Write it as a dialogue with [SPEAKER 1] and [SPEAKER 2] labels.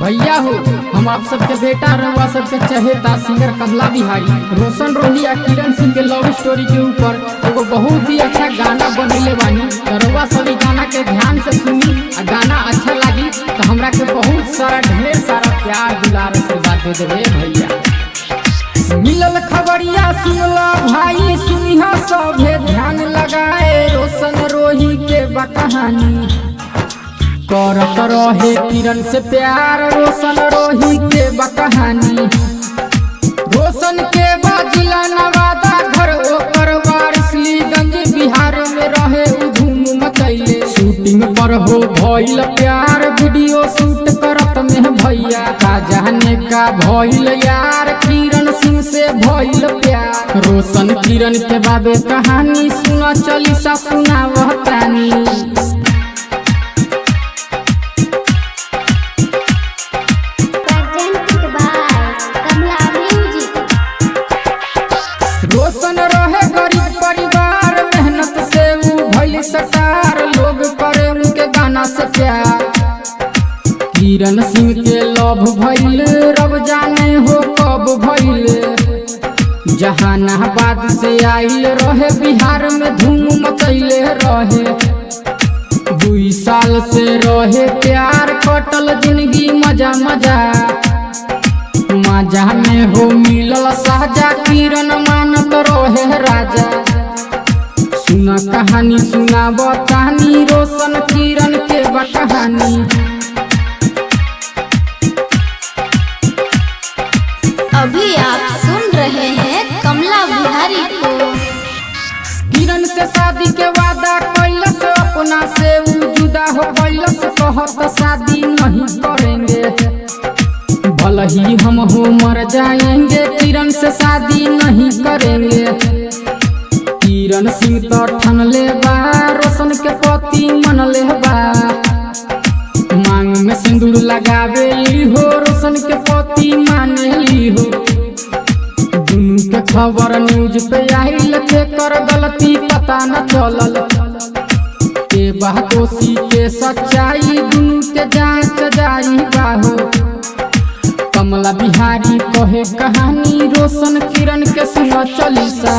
[SPEAKER 1] भैया हो, हम आप सबके बेटा रउआ सबके चहेता सिंगर कमला बिहारी रोशन रोही और किरण सिंह के लव स्टोरी के ऊपर एगो बहुत ही अच्छा गाना बनले बानी। रउआ सभी गाना के ध्यान से सुनी और गाना अच्छा लगी तो हमरा के बहुत सारा ढेर सारा प्यार दुलार आशीर्वाद दे देवे भैया। मिलल खबरिया सुनला भाई, सुनिहा सभे ध्यान लगाए, रोशन रोही के बकहानी करत रहे किरण से प्यार, रोशन रोही के बकहानी। रोशन के बाजिला नवादा घर ओकर वारिसलीगंज बिहार में रहे धूम मचैले। शूटिंग पर हो भइल प्यार, वीडियो शूट करत में भैया का जाने का भइल यार, किरण सिंह से भइल प्यार। रोशन किरण के बाबे कहानी सुना चली सा सुनावतानी। रोशन रहे गरीब परिवार, मेहनत से वो भइल स्टार, लोग करे उनके गाना से प्यार। किरण सिंह के लव भइल, रब जाने हो कब भइल। जहानाबाद से आइल रहे, बिहार में धूम मचैले रहे। 2 साल से रहे प्यार, कटल जिंदगी मजा मजा मजा में हो मिलल साजा, किरण मानत रहे राजा। सुना कहानी सुना बतानी, रोशन किरण के बकहानी।
[SPEAKER 2] अभी आप सुन रहे हैं कमला बिहारी को।
[SPEAKER 1] किरण से शादी के वादा कैलस, अपना से उ जुदा हो गइलस, कहत शादी नहीं करेंगे, भले ही हम हो मर जाएंगे, किरण से शादी नहीं करेंगे। किरण सिंह तो ठन ले बा, रोशन के पति मन ले बा। मांग में सिंदूर लगावे ली हो, रोशन के पति माने ली हो। दुनू के खबर न्यूज पे आइल, के कर गलती पता न चलल, के बात दोषी के सच्चाई, दुनू के जांच जाई बाहो। कमला बिहारी कहे कहानी, रोशन किरण के सुना चली सा।